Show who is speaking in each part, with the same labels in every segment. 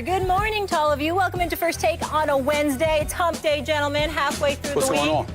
Speaker 1: Good morning to all of you. Welcome into First Take on a Wednesday. It's hump day, gentlemen, halfway through the week.
Speaker 2: What's going on?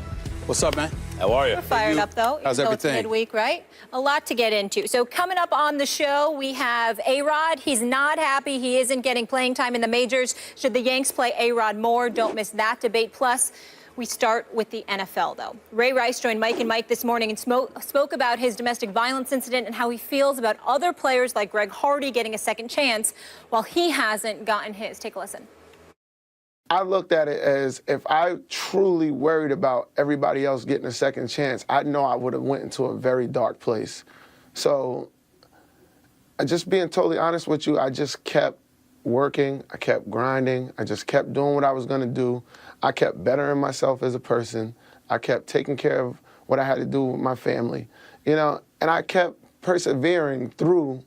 Speaker 2: What's up, man? How are you?
Speaker 1: We're fired up, though.
Speaker 2: How's everything?
Speaker 1: It's midweek, right? A lot to get into. So coming up on the show, we have A-Rod. He's not happy. He isn't getting playing time in the majors. Should the Yanks play A-Rod more? Don't miss that debate. Plus, we start with the NFL, though. Ray Rice joined Mike and Mike this morning and spoke about his domestic violence incident and how he feels about other players like Greg Hardy getting a second chance while he hasn't gotten his. Take a listen.
Speaker 3: I looked at it as if I truly worried about everybody else getting a second chance, I know I would have went into a very dark place. So just being totally honest with you, I just kept working. I kept grinding. I just kept doing what I was going to do. I kept bettering myself as a person. I kept taking care of what I had to do with my family, you know, and I kept persevering through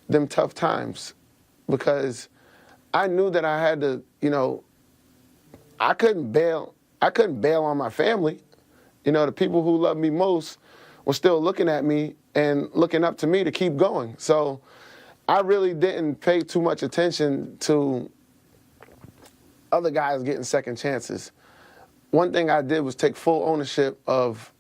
Speaker 3: them tough times because I knew that I had to, you know, I couldn't bail on my family. You know, the people who loved me most were still looking at me and looking up to me to keep going. So I really didn't pay too much attention to other guys getting second chances. One thing I did was take full ownership of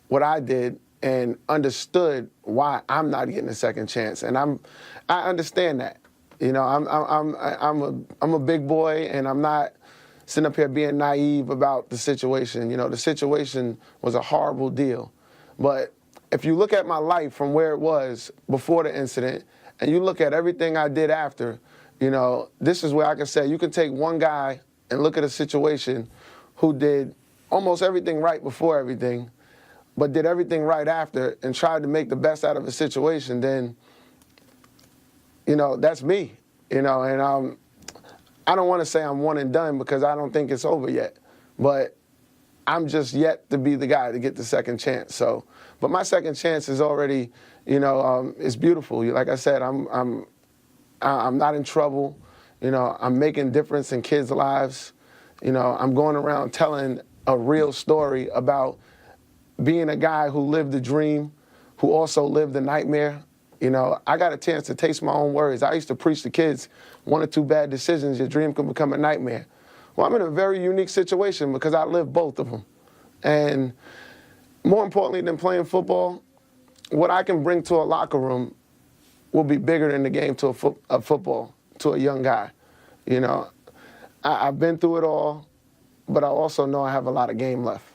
Speaker 3: what I did and understood why I'm not getting a second chance. And I understand that. You know, I'm a big boy, and I'm not sitting up here being naive about the situation. You know, the situation was a horrible deal. But if you look at my life from where it was before the incident, and you look at everything I did after, you know, this is where I can say you can take one guy and look at a situation who did almost everything right before everything, but did everything right after and tried to make the best out of a situation, then, you know, that's me, you know, and I don't want to say I'm one and done because I don't think it's over yet, but I'm just yet to be the guy to get the second chance. So, but my second chance is already, you know, it's beautiful. Like I said, I'm not in trouble. You know, I'm making difference in kids' lives. You know, I'm going around telling a real story about being a guy who lived the dream, who also lived the nightmare. You know, I got a chance to taste my own words. I used to preach to kids, 1 or 2 bad decisions, your dream can become a nightmare. Well, I'm in a very unique situation because I lived both of them. And more importantly than playing football, what I can bring to a locker room will be bigger than the game to a football, to a young guy. You know, I've been through it all, but I also know I have a lot of game left.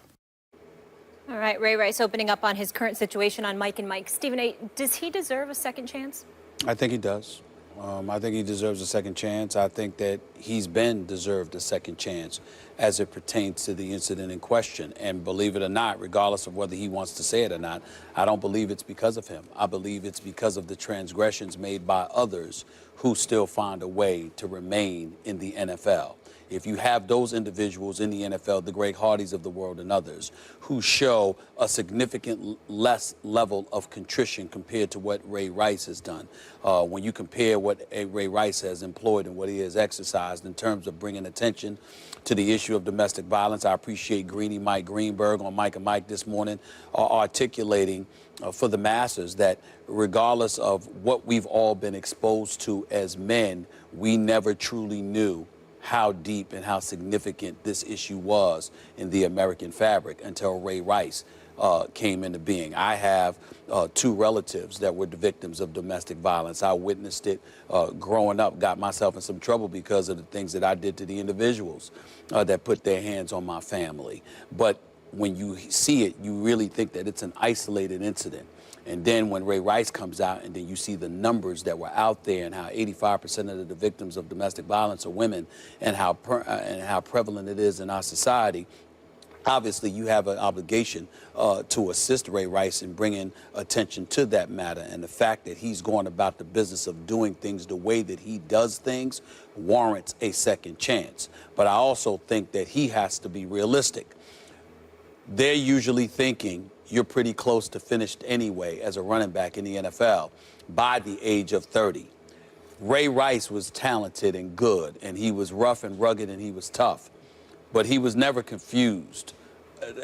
Speaker 1: All right, Ray Rice opening up on his current situation on Mike and Mike. Stephen A., does he deserve a second chance?
Speaker 2: I think he does. I think he deserves a second chance. I think that he's been deserved a second chance as it pertains to the incident in question. And believe it or not, regardless of whether he wants to say it or not, I don't believe it's because of him. I believe it's because of the transgressions made by others who still find a way to remain in the NFL. If you have those individuals in the NFL, the Greg Hardys of the world and others, who show a significant less level of contrition compared to what Ray Rice has done, when you compare what Ray Rice has employed and what he has exercised in terms of bringing attention to the issue of domestic violence, I appreciate Greeny Mike Greenberg on Mike and Mike this morning articulating for the masses that regardless of what we've all been exposed to as men, we never truly knew how deep and how significant this issue was in the American fabric until Ray Rice came into being. I have 2 relatives that were the victims of domestic violence. I witnessed it growing up, got myself in some trouble because of the things that I did to the individuals that put their hands on my family. But when you see it, you really think that it's an isolated incident. And then when Ray Rice comes out and then you see the numbers that were out there and how 85% of the victims of domestic violence are women and how prevalent it is in our society, obviously you have an obligation to assist Ray Rice in bringing attention to that matter. And the fact that he's going about the business of doing things the way that he does things warrants a second chance. But I also think that he has to be realistic. They're usually thinking you're pretty close to finished anyway as a running back in the NFL by the age of 30. Ray Rice was talented and good, and he was rough and rugged and he was tough, but he was never confused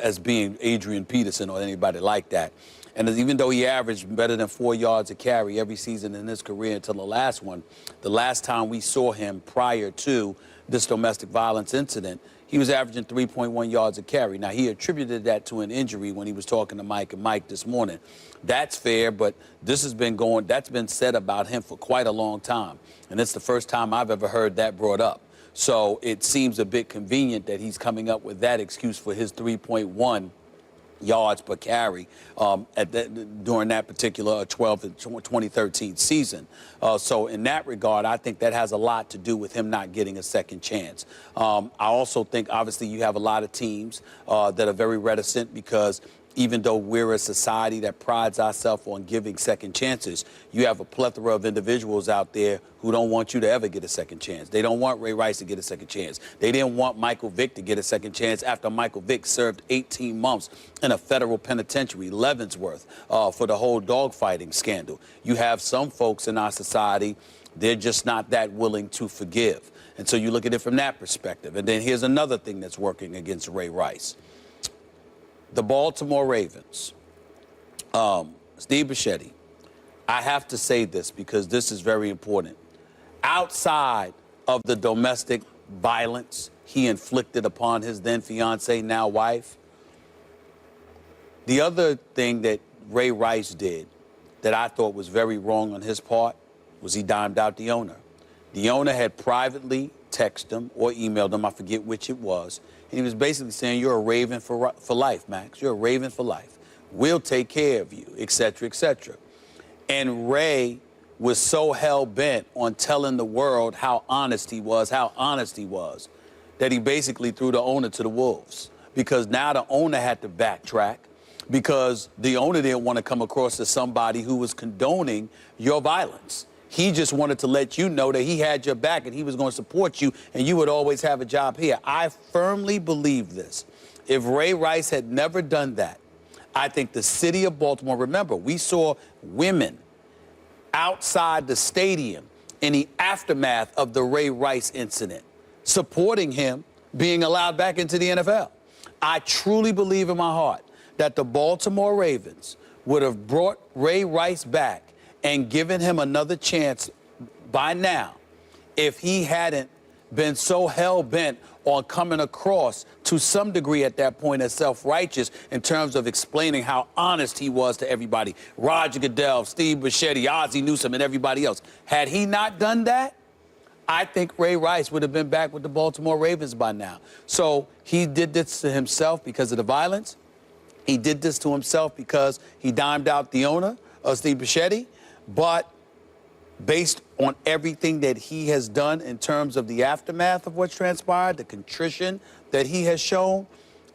Speaker 2: as being Adrian Peterson or anybody like that. And even though he averaged better than 4 yards a carry every season in his career until the last one, the last time we saw him prior to this domestic violence incident, he was averaging 3.1 yards a carry. Now, he attributed that to an injury when he was talking to Mike and Mike this morning. That's fair, but this has been going, that's been said about him for quite a long time. And it's the first time I've ever heard that brought up. So it seems a bit convenient that he's coming up with that excuse for his 3.1 yards per carry during that particular 2013 season. So in that regard, I think that has a lot to do with him not getting a second chance. I also think, obviously, you have a lot of teams that are very reticent because even though we're a society that prides ourselves on giving second chances, you have a plethora of individuals out there who don't want you to ever get a second chance. They don't want Ray Rice to get a second chance. They didn't want Michael Vick to get a second chance after Michael Vick served 18 months in a federal penitentiary, Leavenworth, for the whole dogfighting scandal. You have some folks in our society, they're just not that willing to forgive. And so you look at it from that perspective. And then here's another thing that's working against Ray Rice. The Baltimore Ravens, Steve Bichetti, I have to say this because this is very important. Outside of the domestic violence he inflicted upon his then fiancee, now wife, the other thing that Ray Rice did that I thought was very wrong on his part was he dimed out the owner. The owner had privately texted him or emailed him, I forget which it was, and he was basically saying, you're a Raven for life, Max. You're a Raven for life. We'll take care of you, et cetera, et cetera. And Ray was so hell-bent on telling the world how honest he was, that he basically threw the owner to the wolves. Because now the owner had to backtrack because the owner didn't want to come across as somebody who was condoning your violence. He just wanted to let you know that he had your back and he was going to support you and you would always have a job here. I firmly believe this. If Ray Rice had never done that, I think the city of Baltimore, remember, we saw women outside the stadium in the aftermath of the Ray Rice incident, supporting him being allowed back into the NFL. I truly believe in my heart that the Baltimore Ravens would have brought Ray Rice back and given him another chance by now if he hadn't been so hell-bent on coming across to some degree at that point as self-righteous in terms of explaining how honest he was to everybody. Roger Goodell, Steve Bichetti, Ozzie Newsome, and everybody else. Had he not done that, I think Ray Rice would have been back with the Baltimore Ravens by now. So he did this to himself because of the violence. He did this to himself because he dimed out the owner, Steve Bichetti. But based on everything that he has done in terms of the aftermath of what's transpired, the contrition that he has shown,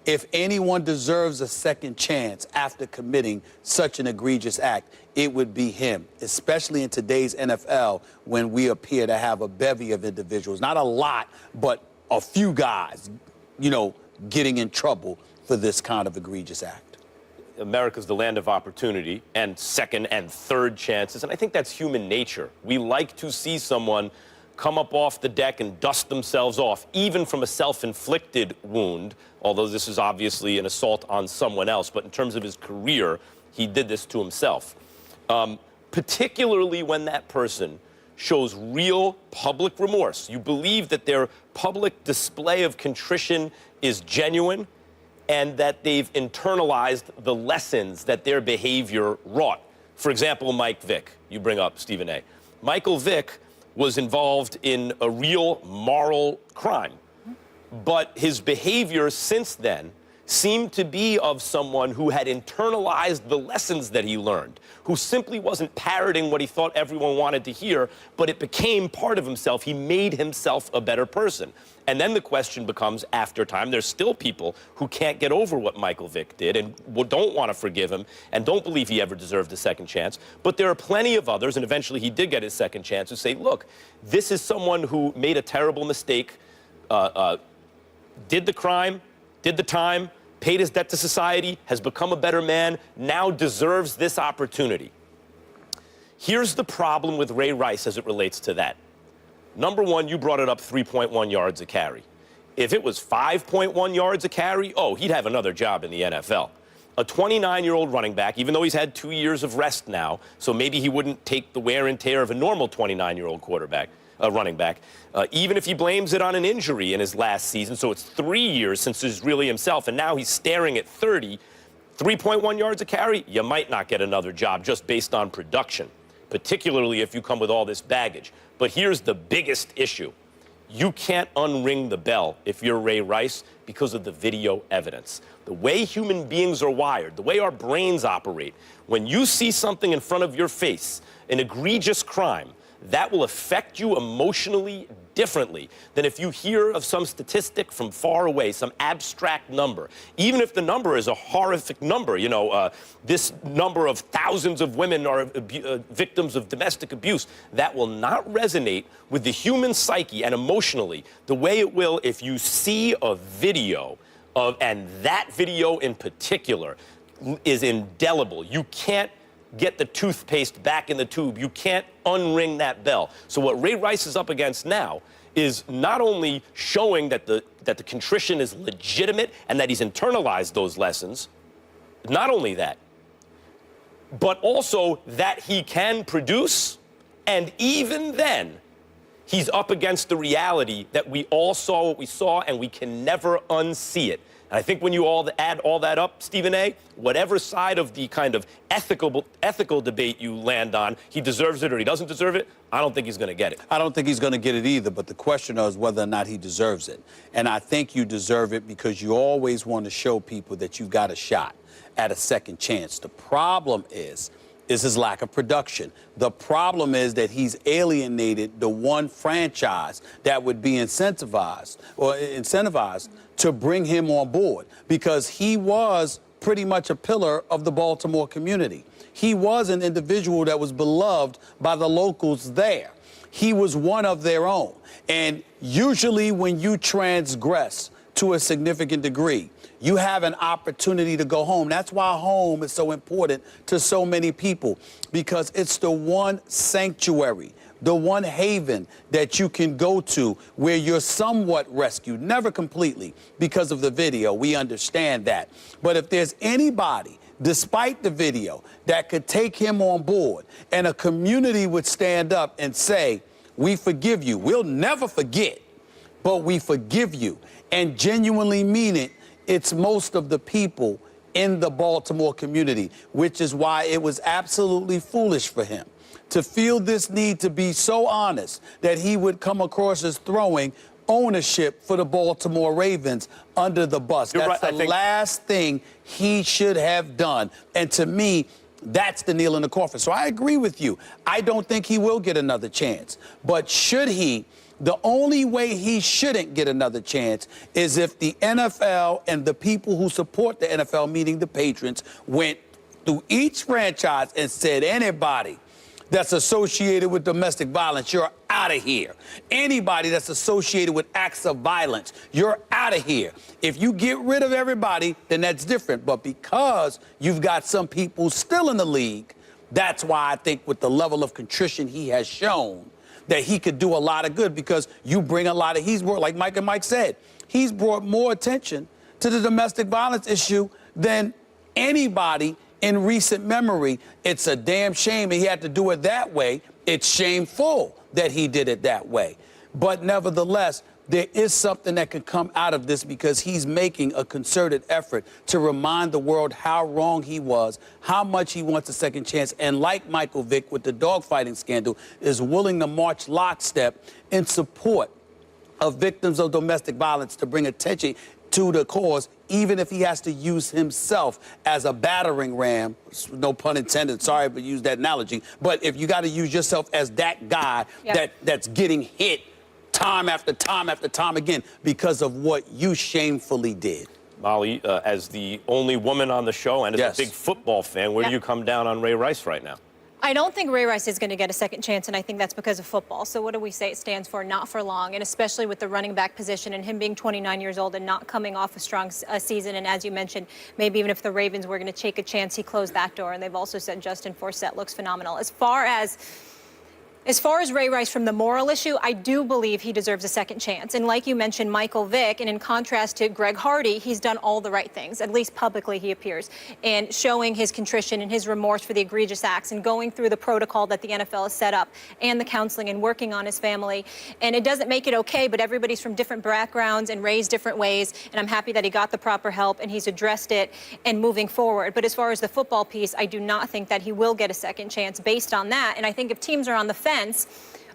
Speaker 2: if anyone deserves a second chance after committing such an egregious act, it would be him, especially in today's NFL when we appear to have a bevy of individuals, not a lot, but a few guys, you know, getting in trouble for this kind of egregious act.
Speaker 4: America's the land of opportunity and second and third chances, and I think that's human nature. We like to see someone come up off the deck and dust themselves off, even from a self-inflicted wound, although this is obviously an assault on someone else. But in terms of his career, he did this to himself. Particularly when that person shows real public remorse. You believe that their public display of contrition is genuine, and that they've internalized the lessons that their behavior wrought. For example, Mike Vick, you bring up, Stephen A. Michael Vick was involved in a real moral crime, but his behavior since then seemed to be of someone who had internalized the lessons that he learned, who simply wasn't parroting what he thought everyone wanted to hear, but it became part of himself. He made himself a better person. And then the question becomes, after time, there's still people who can't get over what Michael Vick did and don't want to forgive him and don't believe he ever deserved a second chance. But there are plenty of others, and eventually he did get his second chance, who say, look, this is someone who made a terrible mistake, did the crime, did the time, paid his debt to society, has become a better man, now deserves this opportunity. Here's the problem with Ray Rice as it relates to that. Number one, you brought it up, 3.1 yards a carry. If it was 5.1 yards a carry, oh, he'd have another job in the NFL. a 29-year-old running back, even though he's had 2 years of rest now, so maybe he wouldn't take the wear and tear of a normal 29-year-old running back, even if he blames it on an injury in his last season, so it's 3 years since he's really himself, and now he's staring at 30, 3.1 yards a carry, you might not get another job just based on production, particularly if you come with all this baggage. But here's the biggest issue. You can't unring the bell if you're Ray Rice because of the video evidence. The way human beings are wired, the way our brains operate, when you see something in front of your face, an egregious crime, that will affect you emotionally differently than if you hear of some statistic from far away, some abstract number. Even if the number is a horrific number, you know, this number of thousands of women are victims of domestic abuse, that will not resonate with the human psyche and emotionally the way it will if you see a video of, and that video in particular is indelible. You can't get the toothpaste back in the tube. You can't unring that bell. So what Ray Rice is up against now is not only showing that the contrition is legitimate and that he's internalized those lessons, not only that, but also that he can produce, and even then, he's up against the reality that we all saw what we saw and we can never unsee it. And I think when you all add all that up, Stephen A., whatever side of the kind of ethical debate you land on, he deserves it or he doesn't deserve it, I don't think he's going to get it.
Speaker 2: I don't think he's going to get it either, but the question is whether or not he deserves it. And I think you deserve it because you always want to show people that you've got a shot at a second chance. The problem is his lack of production. The problem is that he's alienated the one franchise that would be incentivized to bring him on board, because he was pretty much a pillar of the Baltimore community. He was an individual that was beloved by the locals there. He was one of their own. And usually when you transgress to a significant degree, you have an opportunity to go home. That's why home is so important to so many people, because it's the one sanctuary, the one haven that you can go to where you're somewhat rescued, never completely because of the video. We understand that. But if there's anybody, despite the video, that could take him on board and a community would stand up and say, we forgive you. We'll never forget, but we forgive you, and genuinely mean it, it's most of the people in the Baltimore community, which is why it was absolutely foolish for him to feel this need to be so honest that he would come across as throwing ownership for the Baltimore Ravens under the bus. That's the last thing he should have done. And to me, that's the nail in the coffin. So I agree with you. I don't think he will get another chance. But should he? The only way he shouldn't get another chance is if the NFL and the people who support the NFL, meaning the patrons, went through each franchise and said, anybody that's associated with domestic violence, you're out of here. Anybody that's associated with acts of violence, you're out of here. If you get rid of everybody, then that's different. But because you've got some people still in the league, that's why I think with the level of contrition he has shown, that he could do a lot of good, because you bring a lot of, he's brought, like Mike and Mike said, he's brought more attention to the domestic violence issue than anybody in recent memory. It's a damn shame he had to do it that way. It's shameful that he did it that way. But nevertheless, there is something that can come out of this, because he's making a concerted effort to remind the world how wrong he was, how much he wants a second chance, and like Michael Vick with the dogfighting scandal, is willing to march lockstep in support of victims of domestic violence to bring attention to the cause, even if he has to use himself as a battering ram, no pun intended, sorry, but use that analogy. But if you got to use yourself as that guy that's getting hit time after time after time again because of what you shamefully did.
Speaker 4: Molly, as the only woman on the show and as a big football fan, where do you come down on Ray Rice right now?
Speaker 1: I don't think Ray Rice is going to get a second chance, and I think that's because of football. So what do we say it stands for? Not for long, and especially with the running back position and him being 29 years old and not coming off a strong season. And as you mentioned, maybe even if the Ravens were going to take a chance, he closed that door. And they've also said Justin Forsett looks phenomenal. As far as As far as Ray Rice from the moral issue, I do believe he deserves a second chance. And like you mentioned, Michael Vick, and in contrast to Greg Hardy, he's done all the right things, at least publicly he appears, and showing his contrition and his remorse for the egregious acts and going through the protocol that the NFL has set up and the counseling and working on his family. And it doesn't make it okay, but everybody's from different backgrounds and raised different ways. And I'm happy that he got the proper help and he's addressed it and moving forward. But as far as the football piece, I do not think that he will get a second chance based on that. And I think if teams are on the fence,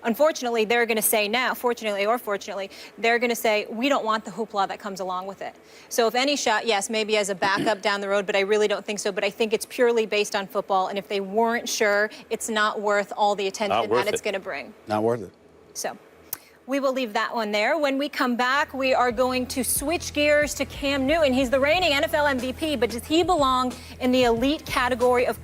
Speaker 1: unfortunately, they're going to say now, fortunately or fortunately, they're going to say, we don't want the hoopla that comes along with it. So if any shot, yes, maybe as a backup down the road, but I really don't think so. But I think it's purely based on football. And if they weren't sure, it's not worth all the attention that it's going to bring.
Speaker 2: Not worth it.
Speaker 1: So we will leave that one there. When we come back, we are going to switch gears to Cam Newton. He's the reigning NFL MVP, but does he belong in the elite category of